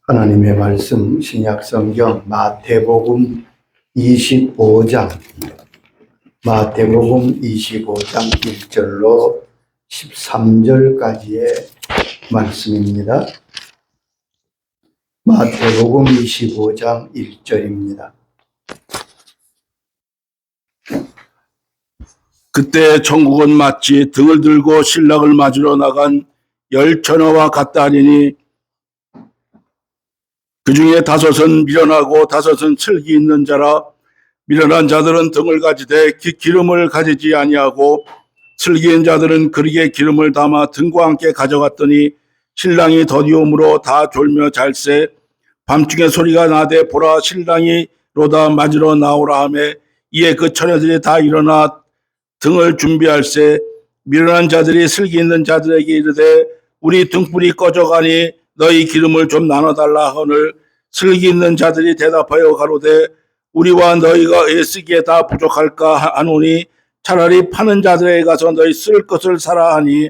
하나님의 말씀 신약성경 마태복음 25장 1절로 13절까지의 말씀입니다. 마태복음 25장 1절입니다. 그때 천국은 마치 등을 들고 신랑을 맞으러 나간 열 처녀와 같다 하리니 그 중에 다섯은 미련하고 다섯은 슬기 있는 자라. 미련한 자들은 등을 가지되 기름을 가지지 아니하고 슬기 있는 자들은 그릇에 기름을 담아 등과 함께 가져갔더니 신랑이 더디움으로 다 졸며 잘세. 밤중에 소리가 나되 보라 신랑이 로다 맞으러 나오라 하매 이에 그 처녀들이 다 일어나 등을 준비할세. 미련한 자들이 슬기 있는 자들에게 이르되 우리 등불이 꺼져가니 너희 기름을 좀 나눠달라 하거늘 슬기 있는 자들이 대답하여 가로되 우리와 너희가 애쓰기에 다 부족할까 하노니 차라리 파는 자들에게 가서 너희 쓸 것을 사라 하니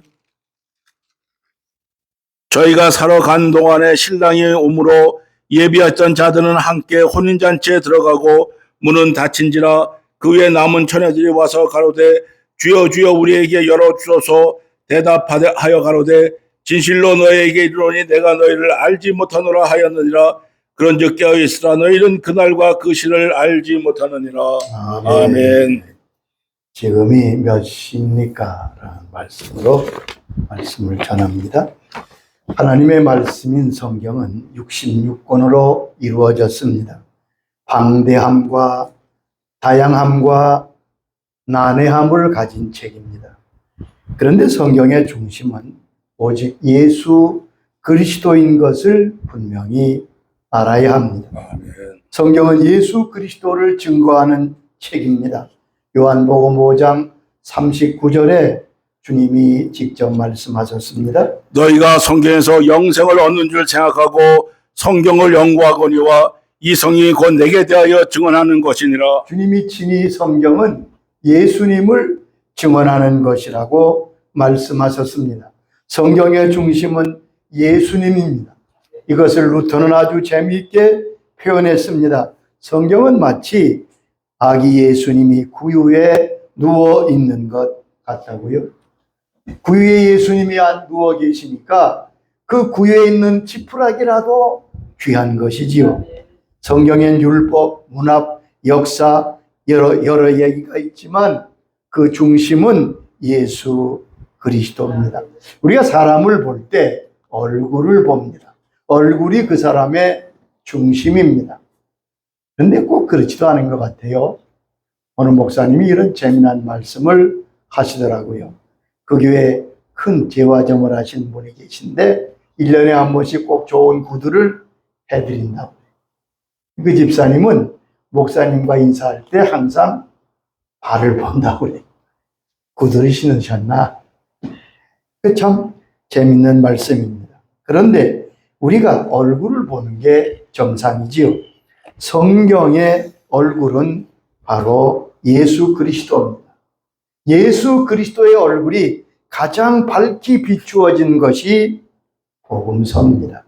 저희가 사러 간 동안에 신랑이 오므로 예비했던 자들은 함께 혼인잔치에 들어가고 문은 닫힌지라. 그 후에 남은 처녀들이 와서 가로되 주여 주여 우리에게 열어주소서. 대답하여 가로되 진실로 너희에게 이르노니 내가 너희를 알지 못하노라 하였느니라. 그런즉 깨어있으라. 너희는 그날과 그 시를 알지 못하느니라. 아멘. 지금이 몇 시입니까? 라는 말씀으로 말씀을 전합니다. 하나님의 말씀인 성경은 66권으로 이루어졌습니다. 방대함과 다양함과 난해함을 가진 책입니다. 그런데 성경의 중심은 오직 예수 그리스도인 것을 분명히 알아야 합니다. 아멘. 성경은 예수 그리스도를 증거하는 책입니다. 요한복음 5장 39절에 주님이 직접 말씀하셨습니다. 너희가 성경에서 영생을 얻는 줄 생각하고 성경을 연구하거니와 이 성경이 곧 내게 대하여 증언하는 것이니라. 주님이 친히 성경은 예수님을 증언하는 것이라고 말씀하셨습니다. 성경의 중심은 예수님입니다. 이것을 루터는 아주 재미있게 표현했습니다. 성경은 마치 아기 예수님이 구유에 누워 있는 것 같다고요. 구유에 예수님이 누워 계시니까 그 구유에 있는 지푸라기라도 귀한 것이지요. 성경엔 율법, 문학, 역사 여러 얘기가 있지만 그 중심은 예수 그리스도입니다. 우리가 사람을 볼 때 얼굴을 봅니다. 얼굴이 그 사람의 중심입니다. 그런데 꼭 그렇지도 않은 것 같아요. 어느 목사님이 이런 재미난 말씀을 하시더라고요. 그 교회에 큰 재화점을 하신 분이 계신데 1년에 한 번씩 꼭 좋은 구두를 해드린다고. 그 집사님은 목사님과 인사할 때 항상 발을 본다고 그래요. 구두를 신으셨나? 참 재밌는 말씀입니다. 그런데 우리가 얼굴을 보는 게 정상이지요. 성경의 얼굴은 바로 예수 그리스도입니다. 예수 그리스도의 얼굴이 가장 밝게 비추어진 것이 복음서입니다.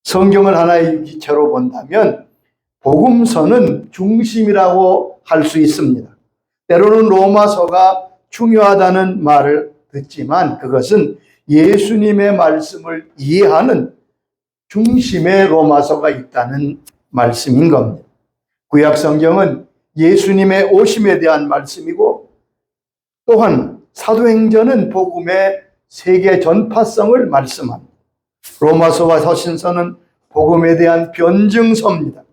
성경을 하나의 유기체로 본다면 복음서는 중심이라고 할 수 있습니다. 때로는 로마서가 중요하다는 말을 듣지만 그것은 예수님의 말씀을 이해하는 중심에 로마서가 있다는 말씀인 겁니다. 구약 성경은 예수님의 오심에 대한 말씀이고 또한 사도행전은 복음의 세계 전파성을 말씀합니다. 로마서와 서신서는 복음에 대한 변증서입니다.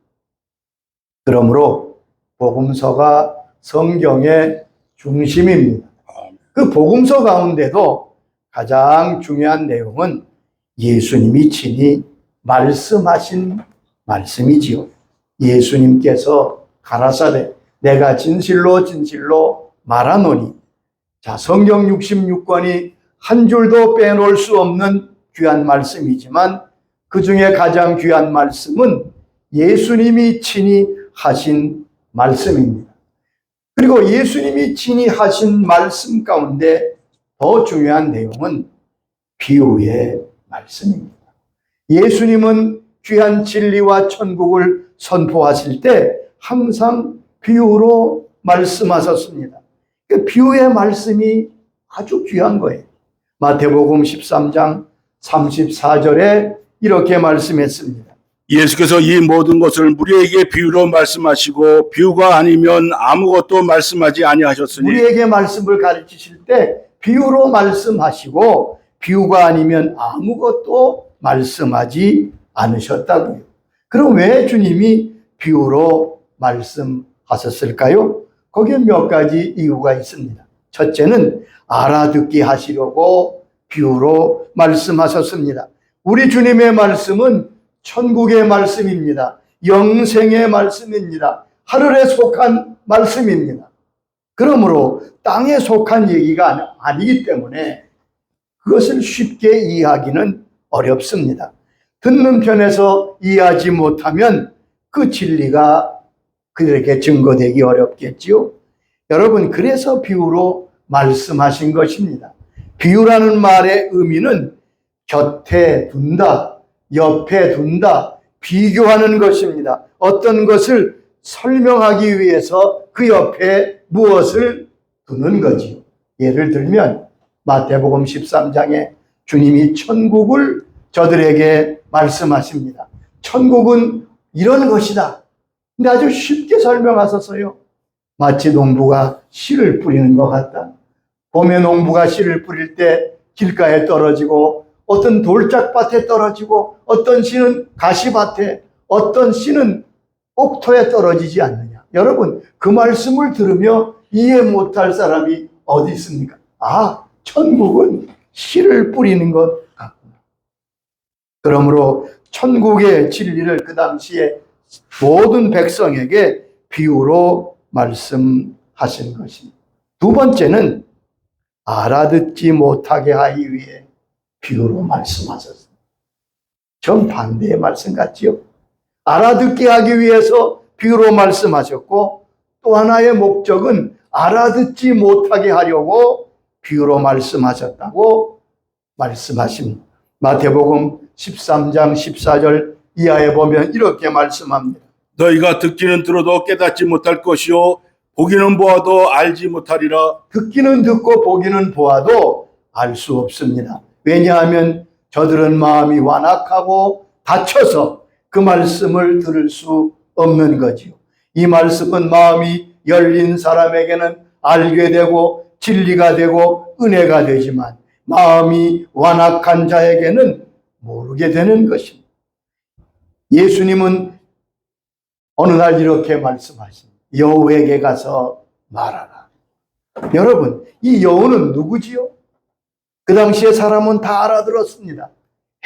그러므로 복음서가 성경의 중심입니다. 그 복음서 가운데도 가장 중요한 내용은 예수님이 친히 말씀하신 말씀이지요. 예수님께서 가라사대 내가 진실로 진실로 말하노니. 자, 성경 66권이 한 줄도 빼놓을 수 없는 귀한 말씀이지만 그 중에 가장 귀한 말씀은 예수님이 친히 하신 말씀입니다. 그리고 예수님이 친히 하신 말씀 가운데 더 중요한 내용은 비유의 말씀입니다. 예수님은 귀한 진리와 천국을 선포하실 때 항상 비유로 말씀하셨습니다. 그 비유의 말씀이 아주 귀한 거예요. 마태복음 13장 34절에 이렇게 말씀했습니다. 예수께서 이 모든 것을 우리에게 비유로 말씀하시고 비유가 아니면 아무것도 말씀하지 아니하셨으니 우리에게 말씀을 가르치실 때 비유로 말씀하시고 비유가 아니면 아무것도 말씀하지 않으셨다고요. 그럼 왜 주님이 비유로 말씀하셨을까요? 거기에 몇 가지 이유가 있습니다. 첫째는 알아듣게 하시려고 비유로 말씀하셨습니다. 우리 주님의 말씀은 천국의 말씀입니다. 영생의 말씀입니다. 하늘에 속한 말씀입니다. 그러므로 땅에 속한 얘기가 아니기 때문에 그것을 쉽게 이해하기는 어렵습니다. 듣는 편에서 이해하지 못하면 그 진리가 그들에게 증거되기 어렵겠지요. 여러분, 그래서 비유로 말씀하신 것입니다. 비유라는 말의 의미는 곁에 둔다, 옆에 둔다, 비교하는 것입니다. 어떤 것을 설명하기 위해서 그 옆에 무엇을 두는 거지요. 예를 들면 마태복음 13장에 주님이 천국을 저들에게 말씀하십니다. 천국은 이런 것이다. 근데 아주 쉽게 설명하셨어요. 마치 농부가 씨를 뿌리는 것 같다. 봄에 농부가 씨를 뿌릴 때 길가에 떨어지고 어떤 돌짝밭에 떨어지고 어떤 씨는 가시밭에 어떤 씨는 옥토에 떨어지지 않느냐. 여러분, 그 말씀을 들으며 이해 못할 사람이 어디 있습니까? 아, 천국은 씨를 뿌리는 것 같구나. 그러므로 천국의 진리를 그 당시에 모든 백성에게 비유로 말씀하신 것입니다. 두 번째는 알아듣지 못하게 하기 위해 비유로 말씀하셨습니다. 정반대의 말씀 같지요? 알아듣게 하기 위해서 비유로 말씀하셨고 또 하나의 목적은 알아듣지 못하게 하려고 비유로 말씀하셨다고 말씀하십니다. 마태복음 13장 14절 이하에 보면 이렇게 말씀합니다. 너희가 듣기는 들어도 깨닫지 못할 것이요 보기는 보아도 알지 못하리라. 듣기는 듣고 보기는 보아도 알 수 없습니다. 왜냐하면 저들은 마음이 완악하고 닫혀서 그 말씀을 들을 수 없는 거지요. 이 말씀은 마음이 열린 사람에게는 알게 되고 진리가 되고 은혜가 되지만 마음이 완악한 자에게는 모르게 되는 것입니다. 예수님은 어느 날 이렇게 말씀하십니다. 여우에게 가서 말하라. 여러분, 이 여우는 누구지요? 그 당시에 사람은 다 알아들었습니다.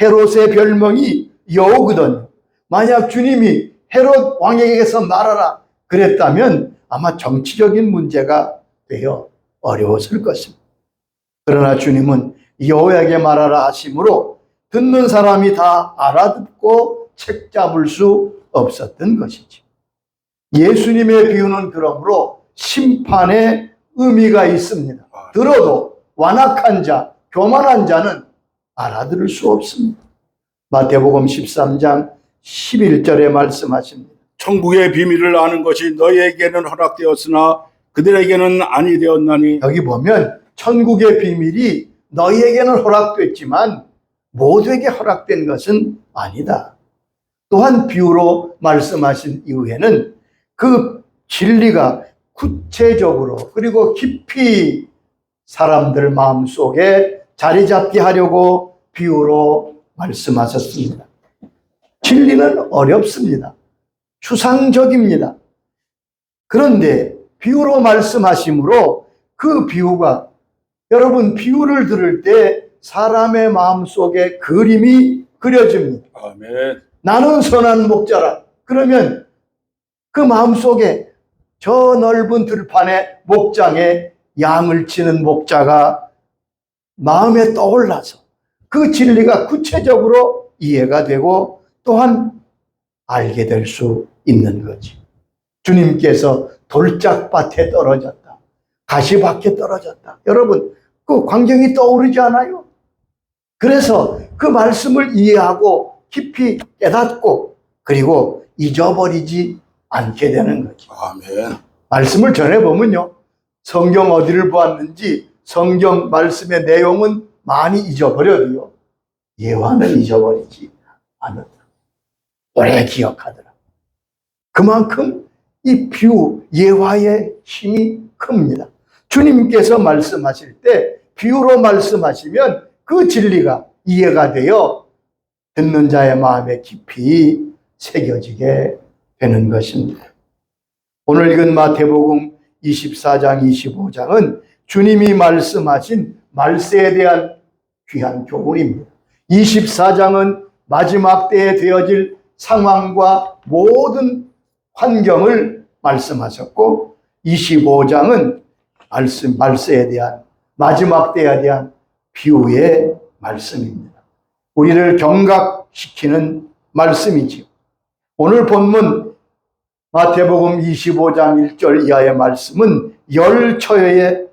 헤롯의 별명이 여우거든요. 만약 주님이 헤롯 왕에게서 말하라 그랬다면 아마 정치적인 문제가 되어 어려웠을 것입니다. 그러나 주님은 여호에게 말하라 하심으로 듣는 사람이 다 알아듣고 책 잡을 수 없었던 것이죠. 예수님의 비유는 그러므로 심판의 의미가 있습니다. 들어도 완악한 자, 교만한 자는 알아들을 수 없습니다. 마태복음 13장 11절에 말씀하십니다. 천국의 비밀을 아는 것이 너희에게는 허락되었으나 그들에게는 아니 되었나니. 여기 보면 천국의 비밀이 너희에게는 허락됐지만 모두에게 허락된 것은 아니다. 또한 비유로 말씀하신 이후에는 그 진리가 구체적으로 그리고 깊이 사람들 마음속에 자리 잡게 하려고 비유로 말씀하셨습니다. 진리는 어렵습니다. 추상적입니다. 그런데 비유로 말씀하심으로 그 비유가 여러분 비유를 들을 때 사람의 마음속에 그림이 그려집니다. 아멘. 나는 선한 목자라. 그러면 그 마음속에 저 넓은 들판에 목장에 양을 치는 목자가 마음에 떠올라서 그 진리가 구체적으로 이해가 되고 또한 알게 될 수 있는 거지. 주님께서 돌짝밭에 떨어졌다. 가시밭에 떨어졌다. 여러분, 그 광경이 떠오르지 않아요? 그래서 그 말씀을 이해하고 깊이 깨닫고 그리고 잊어버리지 않게 되는 거죠. 아멘. 말씀을 전해보면요, 성경 어디를 보았는지 성경 말씀의 내용은 많이 잊어버려도요, 예화는 잊어버리지 않는다. 오래 기억하더라. 그만큼 이 비유, 예화의 힘이 큽니다. 주님께서 말씀하실 때 비유로 말씀하시면 그 진리가 이해가 되어 듣는 자의 마음에 깊이 새겨지게 되는 것입니다. 오늘 읽은 마태복음 24장, 25장은 주님이 말씀하신 말세에 대한 귀한 교훈입니다. 24장은 마지막 때에 되어질 상황과 모든 환경을 말씀하셨고, 25장은 말세에 대한, 마지막 때에 대한 비유의 말씀입니다. 우리를 경각시키는 말씀이지요. 오늘 본문 마태복음 25장 1절 이하의 말씀은 열처녀의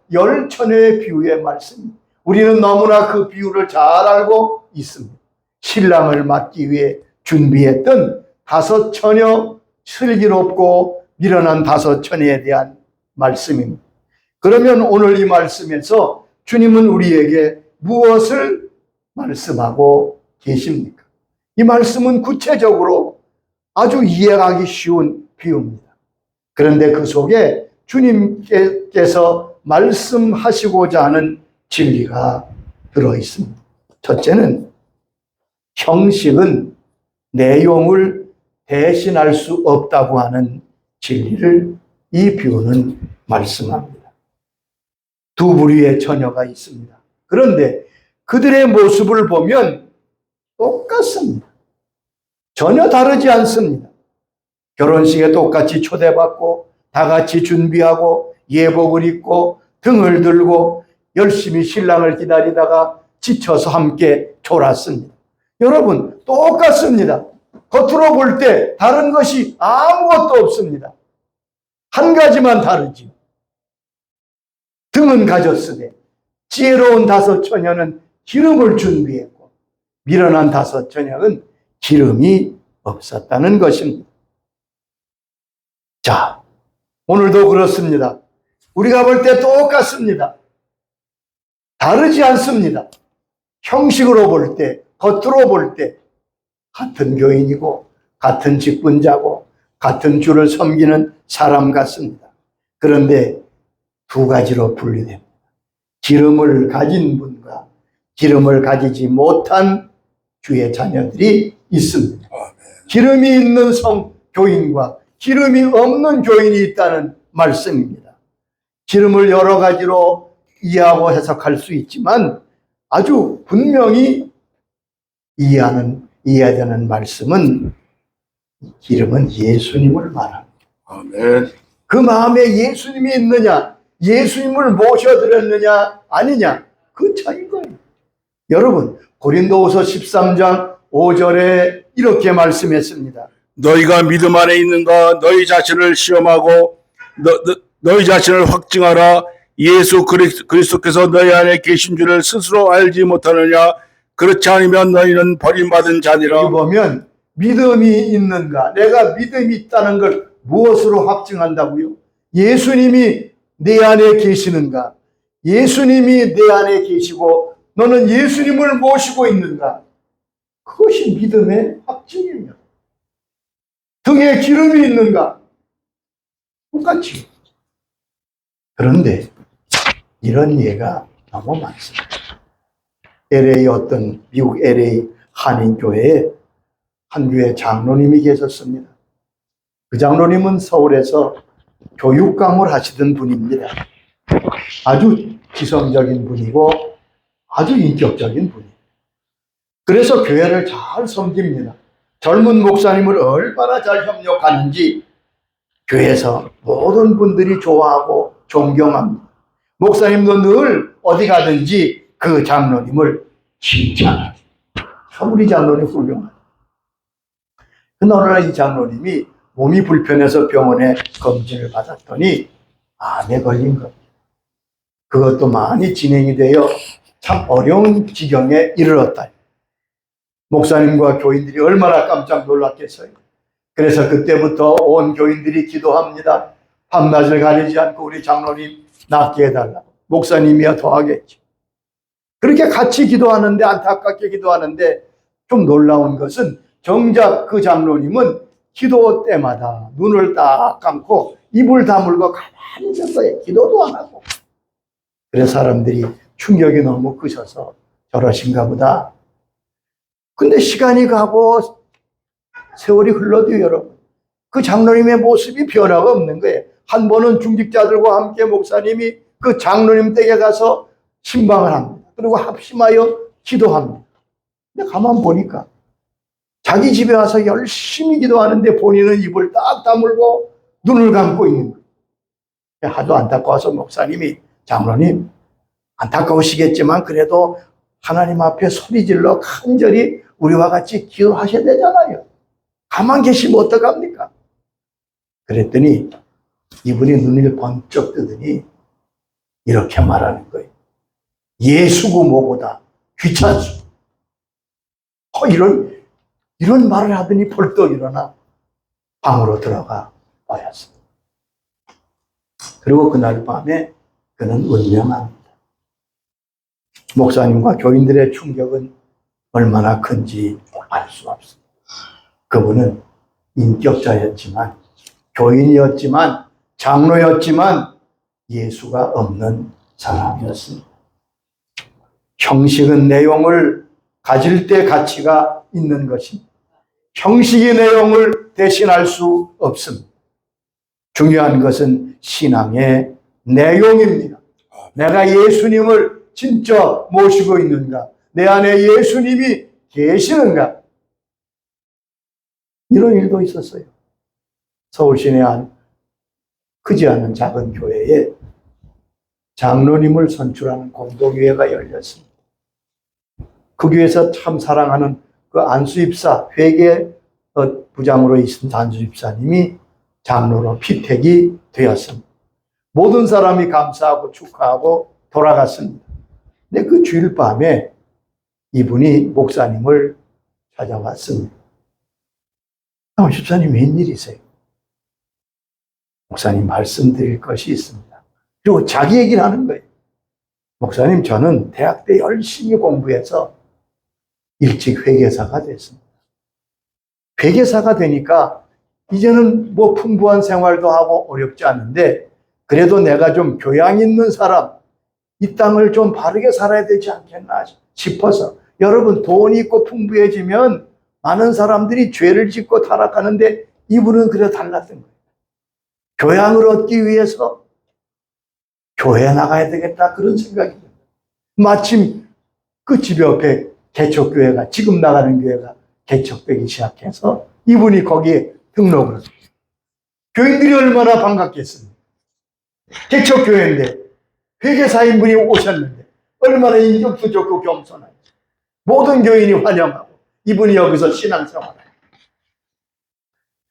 비유의 말씀입니다. 우리는 너무나 그 비유를 잘 알고 있습니다. 신랑을 맞기 위해 준비했던 5 처녀, 슬기롭고 미련한 5 처녀에 대한 말씀입니다. 그러면 오늘 이 말씀에서 주님은 우리에게 무엇을 말씀하고 계십니까? 이 말씀은 구체적으로 아주 이해하기 쉬운 비유입니다. 그런데 그 속에 주님께서 말씀하시고자 하는 진리가 들어있습니다. 첫째는 형식은 내용을 대신할 수 없다고 하는 진리를 이 비유는 말씀합니다. 2 부류의 처녀가 있습니다. 그런데 그들의 모습을 보면 똑같습니다. 전혀 다르지 않습니다. 결혼식에 똑같이 초대받고 다 같이 준비하고 예복을 입고 등을 들고 열심히 신랑을 기다리다가 지쳐서 함께 졸았습니다. 여러분, 똑같습니다. 겉으로 볼 때 다른 것이 아무것도 없습니다. 한 가지만 다르지. 등은 가졌으되 지혜로운 5 처녀는 기름을 준비했고 미련한 5 처녀는 기름이 없었다는 것입니다. 자, 오늘도 그렇습니다. 우리가 볼 때 똑같습니다. 다르지 않습니다. 형식으로 볼 때, 겉으로 볼 때 같은 교인이고 같은 직분자고 같은 주를 섬기는 사람 같습니다. 그런데 2 가지로 분류됩니다. 기름을 가진 분과 기름을 가지지 못한 주의 자녀들이 있습니다. 기름이 있는 교인과 기름이 없는 교인이 있다는 말씀입니다. 기름을 여러 가지로 이해하고 해석할 수 있지만 아주 분명히 이해해야 되는 말씀은 기름은 예수님을 말합니다. 아멘. 그 마음에 예수님이 있느냐, 예수님을 모셔드렸느냐 아니냐, 그 차이인 거예요. 여러분, 고린도후서 13장 5절에 이렇게 말씀했습니다. 너희가 믿음 안에 있는가 너희 자신을 시험하고 너희 자신을 확증하라. 예수 그리스도께서 너희 안에 계신 줄을 스스로 알지 못하느냐. 그렇지 않으면 너희는 버림받은 자니라. 여기 보면 믿음이 있는가, 내가 믿음이 있다는 걸 무엇으로 확증한다고요? 예수님이 내 안에 계시는가? 예수님이 내 안에 계시고 너는 예수님을 모시고 있는가? 그것이 믿음의 확증이에요. 등에 기름이 있는가? 똑같이. 그런데 이런 예가 너무 많습니다. 미국 LA 한인교회에 한 교회 장로님이 계셨습니다. 그 장로님은 서울에서 교육 강의를 하시던 분입니다. 아주 지성적인 분이고 아주 인격적인 분이에요. 그래서 교회를 잘 섬깁니다. 젊은 목사님을 얼마나 잘 협력하는지 교회에서 모든 분들이 좋아하고 존경합니다. 목사님도 늘 어디 가든지 그 장로님을 칭찬합니다. 우리 장로님 훌륭하다. 어느 날 이 장로님이 몸이 불편해서 병원에 검진을 받았더니 암에 걸린 겁니다. 그것도 많이 진행이 되어 참 어려운 지경에 이르렀다. 목사님과 교인들이 얼마나 깜짝 놀랐겠어요. 그래서 그때부터 온 교인들이 기도합니다. 밤낮을 가리지 않고 우리 장로님 낫게 해달라고. 목사님이야 더하겠지. 그렇게 같이 기도하는데, 안타깝게 기도하는데, 좀 놀라운 것은 정작 그 장로님은 기도 때마다 눈을 딱 감고 입을 다물고 가만히 있었어요. 기도도 안 하고. 그래서 사람들이 충격이 너무 크셔서 저러신가 보다. 근데 시간이 가고 세월이 흘러도 여러분, 그 장로님의 모습이 변화가 없는 거예요. 한 번은 중직자들과 함께 목사님이 그 장로님 댁에 가서 신방을 합니다. 그리고 합심하여 기도합니다. 근데 가만 보니까 자기 집에 와서 열심히 기도하는데 본인은 입을 딱 다물고 눈을 감고 있는 거예요. 하도 안타까워서 목사님이, 장로님 안타까우시겠지만 그래도 하나님 앞에 소리질러 간절히 우리와 같이 기도하셔야 되잖아요. 가만 계시면 어떡합니까? 그랬더니 이분이 눈을 번쩍 뜨더니 이렇게 말하는 거예요. 예수고 뭐보다 귀찮소. 이런 말을 하더니 벌떡 일어나 방으로 들어가 버렸습니다. 그리고 그날 밤에 그는 운명합니다. 목사님과 교인들의 충격은 얼마나 큰지 알 수 없습니다. 그분은 인격자였지만, 교인이었지만, 장로였지만 예수가 없는 사람이었습니다. 형식은 내용을 가질 때 가치가 있는 것입니다. 형식의 내용을 대신할 수 없습니다. 중요한 것은 신앙의 내용입니다. 내가 예수님을 진짜 모시고 있는가? 내 안에 예수님이 계시는가? 이런 일도 있었어요. 서울 시내 한 크지 않은 작은 교회에 장로님을 선출하는 공동회의가 열렸습니다. 그 교회에서 참 사랑하는 그 안수입사, 회계 부장으로 있은 안수입사님이 장로로 피택이 되었습니다. 모든 사람이 감사하고 축하하고 돌아갔습니다. 근데 그 주일 밤에 이분이 목사님을 찾아왔습니다. 안수입사님 웬일이세요? 목사님 말씀드릴 것이 있습니다. 그리고 자기 얘기를 하는 거예요. 목사님, 저는 대학 때 열심히 공부해서 일찍 회계사가 됐습니다. 회계사가 되니까 이제는 뭐 풍부한 생활도 하고 어렵지 않은데 그래도 내가 좀 교양 있는 사람, 이 땅을 좀 바르게 살아야 되지 않겠나 싶어서, 여러분 돈이 있고 풍부해지면 많은 사람들이 죄를 짓고 타락하는데 이분은 그래 달랐던 거예요. 교양을 얻기 위해서 교회에 나가야 되겠다, 그런 생각이 듭니다. 마침 그 집 옆에 개척교회가, 지금 나가는 교회가 개척되기 시작해서 이분이 거기에 등록을 했어요. 교인들이 얼마나 반갑겠습니까? 개척교회인데 회계사인분이 오셨는데 얼마나 인격도 좋고 겸손하죠. 모든 교인이 환영하고 이분이 여기서 신앙생활을 해요.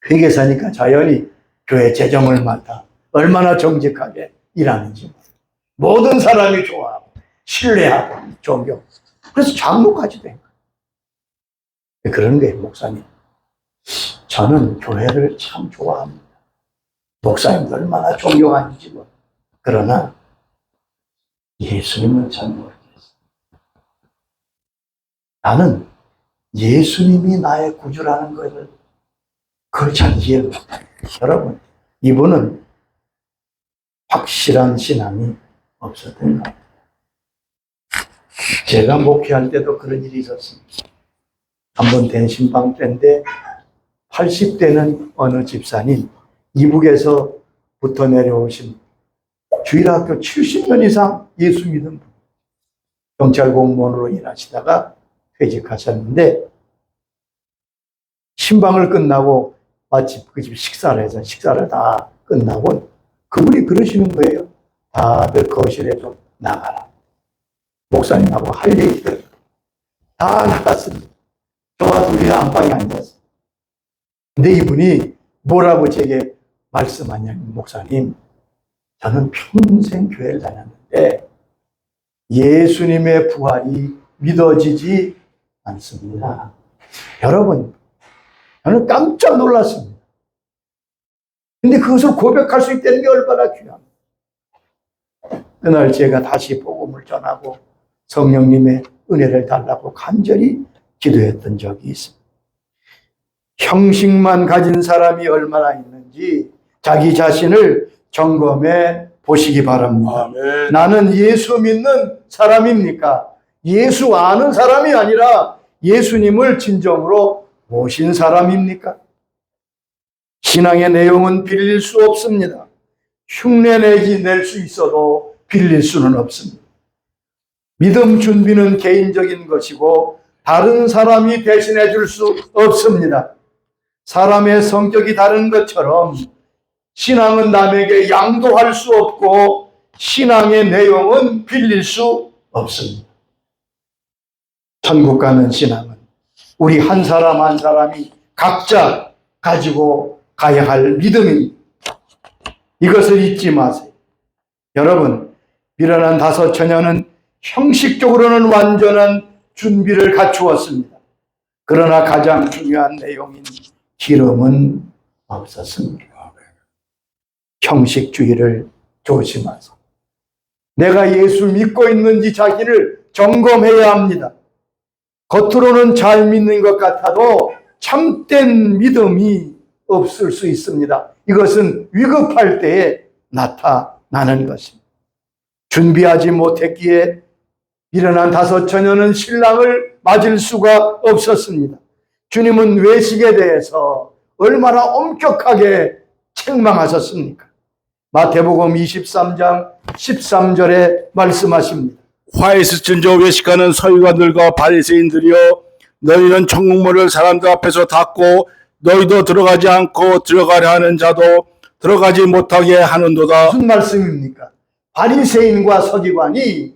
회계사니까 자연히 교회 재정을 맡아 얼마나 정직하게 일하는지 모든 사람이 좋아하고 신뢰하고 존경. 그래서 장로까지 된 거예요. 그런 거예요. 목사님, 저는 교회를 참 좋아합니다. 목사님도 얼마나 존경하는지 뭐. 그러나 예수님은 잘 모르겠어요. 나는 예수님이 나의 구주라는 것을 그걸 잘 이해를 못해요. 여러분, 이분은 확실한 신앙이 없었던 거예요. 제가 목회할 때도 그런 일이 있었습니다. 한번 대신방 때인데 80대는 어느 집사님, 이북에서부터 내려오신 주일학교 70년 이상 예수 믿은 분, 경찰 공무원으로 일하시다가 퇴직하셨는데 신방을 끝나고 마침 그 집 식사를 해서 식사를 다 끝나고 그분이 그러시는 거예요. 다들 거실에 좀 나가라. 목사님하고 할 얘기들 다 나갔습니다. 저와 둘이 안방에 앉았어요. 근데 이분이 뭐라고 제게 말씀하냐면, 목사님, 저는 평생 교회를 다녔는데 예수님의 부활이 믿어지지 않습니다. 여러분, 저는 깜짝 놀랐습니다. 근데 그것을 고백할 수 있다는 게 얼마나 귀합니다. 그날 제가 다시 복음을 전하고 성령님의 은혜를 달라고 간절히 기도했던 적이 있습니다. 형식만 가진 사람이 얼마나 있는지 자기 자신을 점검해 보시기 바랍니다. 아멘. 나는 예수 믿는 사람입니까? 예수 아는 사람이 아니라 예수님을 진정으로 모신 사람입니까? 신앙의 내용은 빌릴 수 없습니다. 흉내 낼 수 있어도 빌릴 수는 없습니다. 믿음 준비는 개인적인 것이고 다른 사람이 대신해 줄 수 없습니다. 사람의 성격이 다른 것처럼 신앙은 남에게 양도할 수 없고 신앙의 내용은 빌릴 수 없습니다. 천국 가는 신앙은 우리 한 사람 한 사람이 각자 가지고 가야 할 믿음입니다. 이것을 잊지 마세요. 여러분, 미련한 다섯 처녀는 형식적으로는 완전한 준비를 갖추었습니다. 그러나 가장 중요한 내용인 기름은 없었습니다. 형식주의를 조심하세요. 내가 예수 믿고 있는지 자기를 점검해야 합니다. 겉으로는 잘 믿는 것 같아도 참된 믿음이 없을 수 있습니다. 이것은 위급할 때에 나타나는 것입니다. 준비하지 못했기에 미련한 다섯 처녀는 신랑을 맞을 수가 없었습니다. 주님은 외식에 대해서 얼마나 엄격하게 책망하셨습니까? 마태복음 23장 13절에 말씀하십니다. 화 있을진저 외식하는 서기관들과 바리새인들이여, 너희는 천국문을 사람들 앞에서 닫고 너희도 들어가지 않고 들어가려 하는 자도 들어가지 못하게 하는도다. 무슨 말씀입니까? 바리새인과 서기관이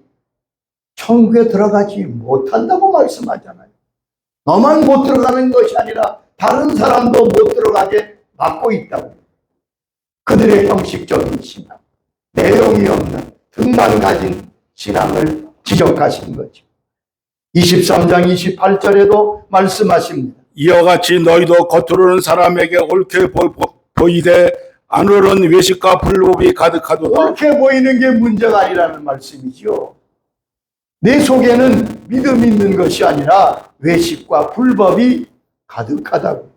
천국에 들어가지 못한다고 말씀하잖아요. 너만 못 들어가는 것이 아니라 다른 사람도 못 들어가게 막고 있다고. 그들의 형식적인 신앙, 내용이 없는 등만 가진 신앙을 지적하신 거죠. 23장 28절에도 말씀하십니다. 이와 같이 너희도 겉으로는 사람에게 옳게 보이되 안으로는 외식과 불법이 가득하도다. 옳게 보이는 게 문제가 아니라는 말씀이죠. 내 속에는 믿음 있는 것이 아니라 외식과 불법이 가득하다고.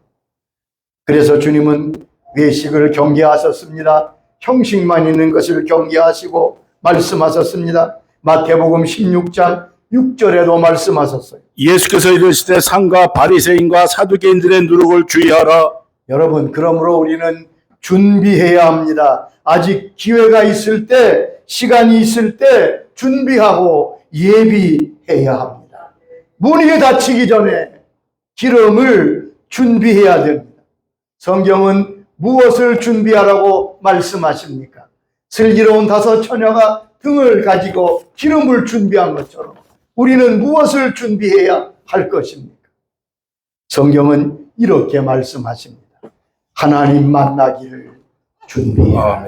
그래서 주님은 외식을 경계하셨습니다. 형식만 있는 것을 경계하시고 말씀하셨습니다. 마태복음 16장 6절에도 말씀하셨어요. 예수께서 이르시되 상과 바리새인과 사두개인들의 누룩을 주의하라. 여러분, 그러므로 우리는 준비해야 합니다. 아직 기회가 있을 때, 시간이 있을 때 준비하고 예비해야 합니다. 문이 닫히기 전에 기름을 준비해야 됩니다. 성경은 무엇을 준비하라고 말씀하십니까? 슬기로운 다섯 처녀가 등을 가지고 기름을 준비한 것처럼 우리는 무엇을 준비해야 할 것입니까? 성경은 이렇게 말씀하십니다. 하나님 만나기를 준비해라.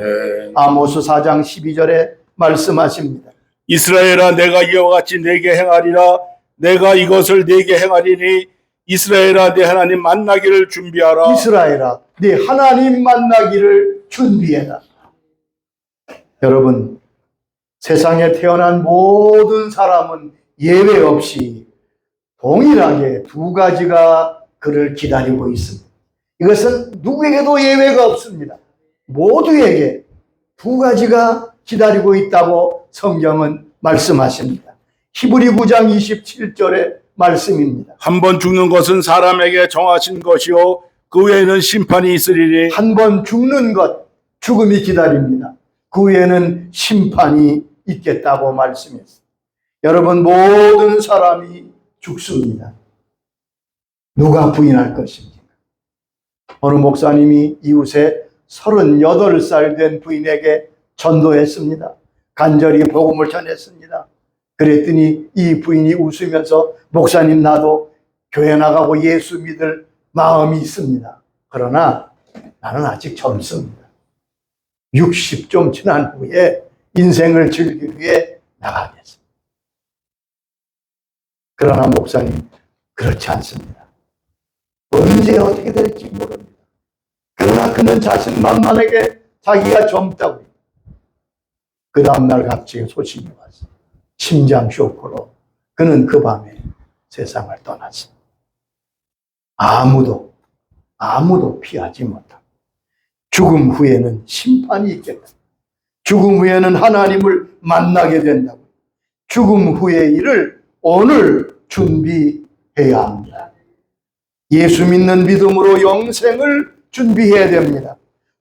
아모스 4장 12절에 말씀하십니다. 이스라엘아, 내가 이와 같이 네게 행하리라. 내가 이것을 네게 행하리니 이스라엘아, 내 하나님 만나기를 준비하라. 이스라엘아, 네 하나님 만나기를 준비해라. 여러분, 세상에 태어난 모든 사람은 예외 없이 동일하게 두 가지가 그를 기다리고 있습니다. 이것은 누구에게도 예외가 없습니다. 모두에게 두 가지가 기다리고 있다고 성경은 말씀하십니다. 히브리 9장 27절의 말씀입니다. 한 번 죽는 것은 사람에게 정하신 것이요 그 외에는 심판이 있으리니. 한 번 죽는 것, 죽음이 기다립니다. 그 외에는 심판이 있겠다고 말씀했습니다. 여러분, 모든 사람이 죽습니다. 누가 부인할 것입니까? 어느 목사님이 이웃에 38살 된 부인에게 전도했습니다. 간절히 복음을 전했습니다. 그랬더니 이 부인이 웃으면서 목사님, 나도 교회 나가고 예수 믿을 마음이 있습니다. 그러나 나는 아직 젊습니다. 60 좀 지난 후에 인생을 즐기기 위해 나가겠습니다. 그러나 목사님, 그렇지 않습니다. 언제 어떻게 될지 모릅니다. 그러나 그는 자신만만하게 자기가 젊다고. 그 다음날 갑자기 소식이 왔어. 심장 쇼크로 그는 그 밤에 세상을 떠났습니다. 아무도 피하지 못하고 죽음 후에는 심판이 있겠다. 죽음 후에는 하나님을 만나게 된다고. 죽음 후의 일을 오늘 준비해야 합니다. 예수 믿는 믿음으로 영생을 준비해야 됩니다.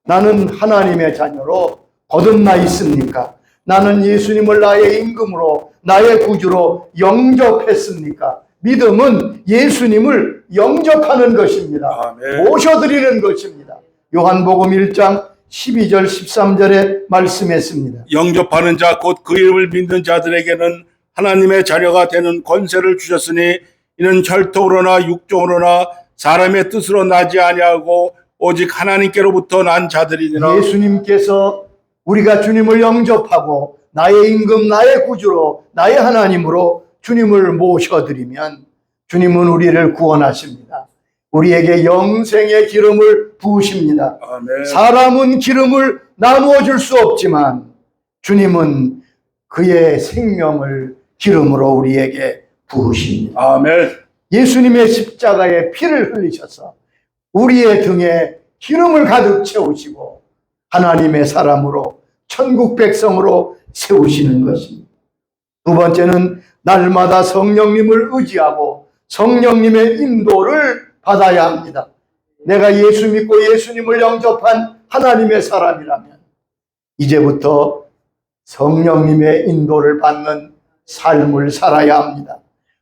나는 하나님의 자녀로 거듭나 있습니까? 나는 예수님을 나의 임금으로, 나의 구주로 영접했습니까? 믿음은 예수님을 영접하는 것입니다. 아멘. 모셔드리는 것입니다. 요한복음 1장 12절 13절에 말씀했습니다. 영접하는 자 곧 그 이름을 믿는 자들에게는 하나님의 자녀가 되는 권세를 주셨으니 이는 혈통으로나 육종으로나 사람의 뜻으로 나지 아니하고 오직 하나님께로부터 난 자들이니라. 예수님께서 우리가 주님을 영접하고 나의 임금, 나의 구주로, 나의 하나님으로 주님을 모셔드리면 주님은 우리를 구원하십니다. 우리에게 영생의 기름을 부으십니다. 아멘. 사람은 기름을 나누어 줄 수 없지만 주님은 그의 생명을 기름으로 우리에게 부으십니다. 아멘. 예수님의 십자가에 피를 흘리셔서 우리의 등에 기름을 가득 채우시고 하나님의 사람으로 천국 백성으로 세우시는 것입니다. 두 번째는 날마다 성령님을 의지하고 성령님의 인도를 받아야 합니다. 내가 예수 믿고 예수님을 영접한 하나님의 사람이라면 이제부터 성령님의 인도를 받는 삶을 살아야 합니다.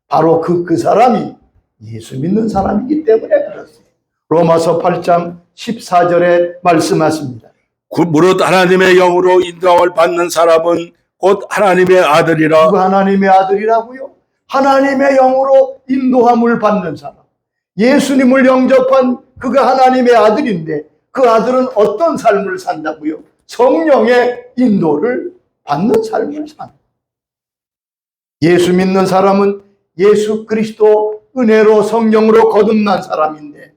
바로 그 사람이 예수 믿는 사람이기 때문에 그렇습니다. 로마서 8장 14절에 말씀하십니다. 무릇 하나님의 영으로 인도함을 받는 사람은 곧 하나님의 아들이라. 누가 하나님의 아들이라고요? 하나님의 영으로 인도함을 받는 사람. 예수님을 영접한 그가 하나님의 아들인데 그 아들은 어떤 삶을 산다고요? 성령의 인도를 받는 삶을 산다. 예수 믿는 사람은 예수 그리스도 은혜로 성령으로 거듭난 사람인데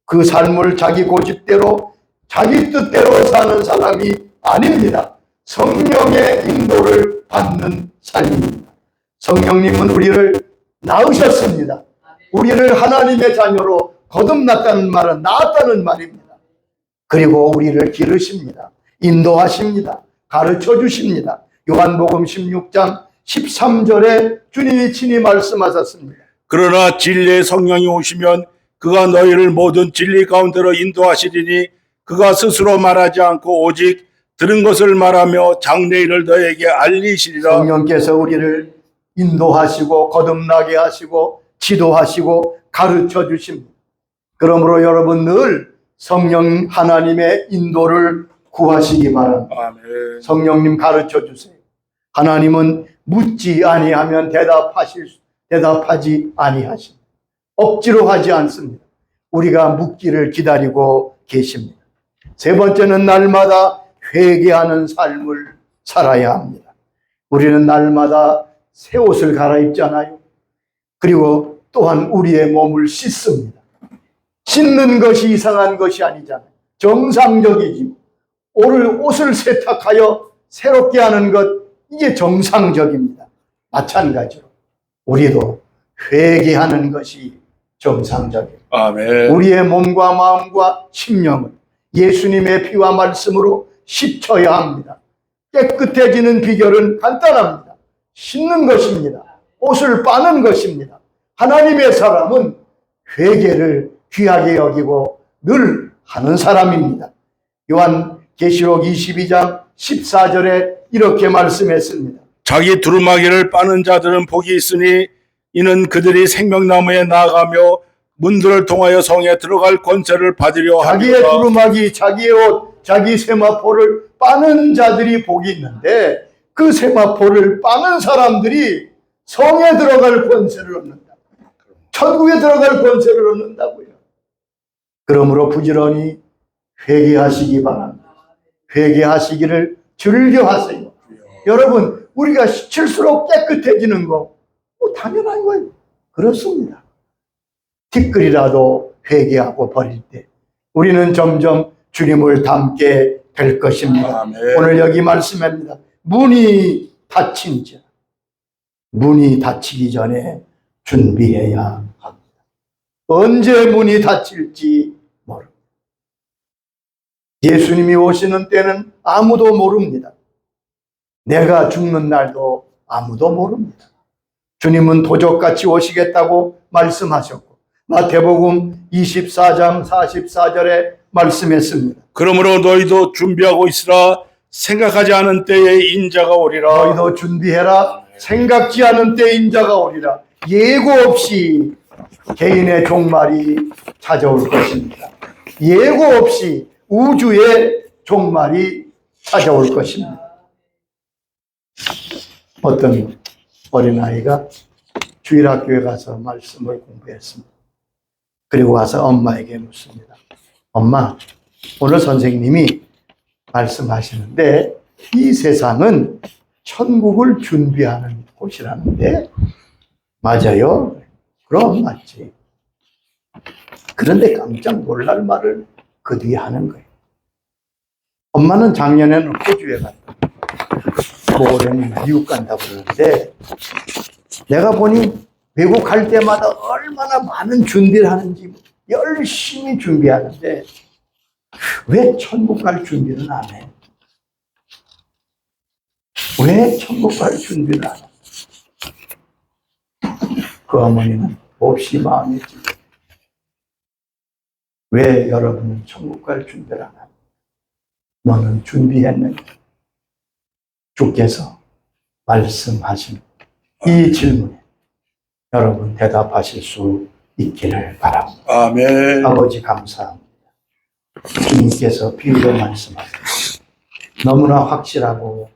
그 삶을 자기 고집대로 자기 뜻대로 사는 사람이 아닙니다. 성령의 인도를 받는 삶입니다. 성령님은 우리를 낳으셨습니다. 우리를 하나님의 자녀로 거듭났다는 말은 낳았다는 말입니다. 그리고 우리를 기르십니다. 인도하십니다. 가르쳐 주십니다. 요한복음 16장 13절에 주님이 친히 말씀하셨습니다. 그러나 진리의 성령이 오시면 그가 너희를 모든 진리 가운데로 인도하시리니 그가 스스로 말하지 않고 오직 들은 것을 말하며 장래일을 너희에게 알리시리라. 성령께서 우리를 인도하시고 거듭나게 하시고 지도하시고 가르쳐 주십니다. 그러므로 여러분 늘 성령 하나님의 인도를 구하시기 바랍니다. 아멘. 성령님 가르쳐 주세요. 하나님은 묻지 아니하면 대답하지 아니하십니다. 억지로 하지 않습니다. 우리가 묻기를 기다리고 계십니다. 세 번째는 날마다 회개하는 삶을 살아야 합니다. 우리는 날마다 새 옷을 갈아입잖아요. 그리고 또한 우리의 몸을 씻습니다. 씻는 것이 이상한 것이 아니잖아요. 정상적이지. 오늘 옷을 세탁하여 새롭게 하는 것, 이게 정상적입니다. 마찬가지로 우리도 회개하는 것이 정상적입니다. 아멘. 우리의 몸과 마음과 심령을 예수님의 피와 말씀으로 씻어야 합니다. 깨끗해지는 비결은 간단합니다. 씻는 것입니다. 옷을 빠는 것입니다. 하나님의 사람은 회개를 귀하게 여기고 늘 하는 사람입니다. 요한계시록 22장 14절에 이렇게 말씀했습니다. 자기 두루마기를 빠는 자들은 복이 있으니 이는 그들이 생명나무에 나아가며 문들을 통하여 성에 들어갈 권세를 받으려 자기의 합니다. 두루마기, 자기의 옷, 자기 세마포를 빠는 자들이 복이 있는데 그 세마포를 빠는 사람들이 성에 들어갈 권세를 얻는다. 천국에 들어갈 권세를 얻는다고요. 그러므로 부지런히 회개하시기 바랍니다. 회개하시기를 즐겨하세요. 여러분, 우리가 씻을수록 깨끗해지는 거 당연한 거예요. 그렇습니다. 티끌이라도 회개하고 버릴 때 우리는 점점 주님을 닮게 될 것입니다. 아멘. 오늘 여기 말씀합니다. 문이 닫힌 자, 문이 닫히기 전에 준비해야 합니다. 언제 문이 닫힐지 모릅니다. 예수님이 오시는 때는 아무도 모릅니다. 내가 죽는 날도 아무도 모릅니다. 주님은 도적같이 오시겠다고 말씀하셨고 마태복음 24장 44절에 말씀했습니다. 그러므로 너희도 준비하고 있으라. 생각하지 않은 때에 인자가 오리라. 너희도 준비해라. 생각지 않은 때 인자가 오리라. 예고 없이 개인의 종말이 찾아올 것입니다. 예고 없이 우주의 종말이 찾아올 것입니다. 어떤 어린아이가 주일학교에 가서 말씀을 공부했습니다. 그리고 와서 엄마에게 묻습니다. 엄마, 오늘 선생님이 말씀하시는데 이 세상은 천국을 준비하는 곳이라는데 맞아요? 그럼 맞지. 그런데 깜짝 놀랄 말을 그 뒤에 하는 거예요. 엄마는 작년에는 호주에 갔다. 올해는 미국 간다고 그러는데 내가 보니 외국 갈 때마다 얼마나 많은 준비를 하는지 열심히 준비하는데 왜 천국 갈 준비는 안 해? 왜 천국 갈 준비를 안 해? 그 어머니는 몹시 마음이 찔려. 왜 여러분은 천국 갈 준비를 안 하냐? 너는 준비했느냐? 주께서 말씀하신 이 질문에 여러분 대답하실 수 있기를 바랍니다. 아멘. 아버지 감사합니다. 주님께서 비유로 말씀하셨습니다. 너무나 확실하고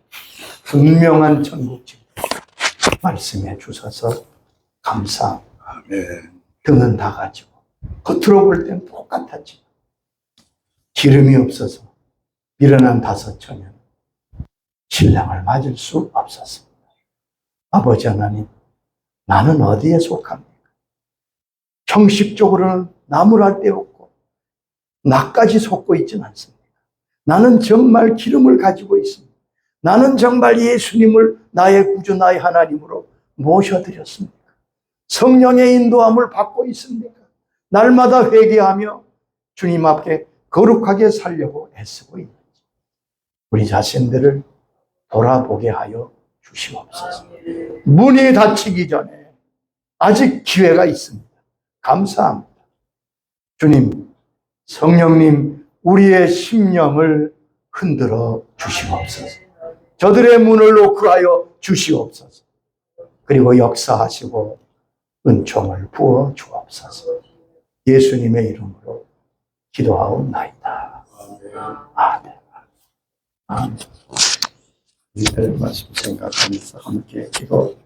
분명한 천국집 말씀해 주셔서 감사합니다. 아멘. 등은 다 가지고 겉으로 볼 땐 똑같았지만 기름이 없어서 미련한 5처녀는 신랑을 맞을 수 없었습니다. 아버지 하나님, 나는 어디에 속합니까? 형식적으로는 나무랄 데 없고 나까지 속고 있지는 않습니다. 나는 정말 기름을 가지고 있습니다. 나는 정말 예수님을 나의 구주 나의 하나님으로 모셔드렸습니다. 성령의 인도함을 받고 있습니까? 날마다 회개하며 주님 앞에 거룩하게 살려고 애쓰고 있는지 우리 자신들을 돌아보게 하여 주시옵소서. 문이 닫히기 전에 아직 기회가 있습니다. 감사합니다. 주님, 성령님, 우리의 심령을 흔들어 주시옵소서. 저들의 문을 노크하여 주시옵소서. 그리고 역사하시고 은총을 부어 주옵소서. 예수님의 이름으로 기도하옵나이다. 아멘. 아멘. 이들 말씀 생각하면서 함께 기도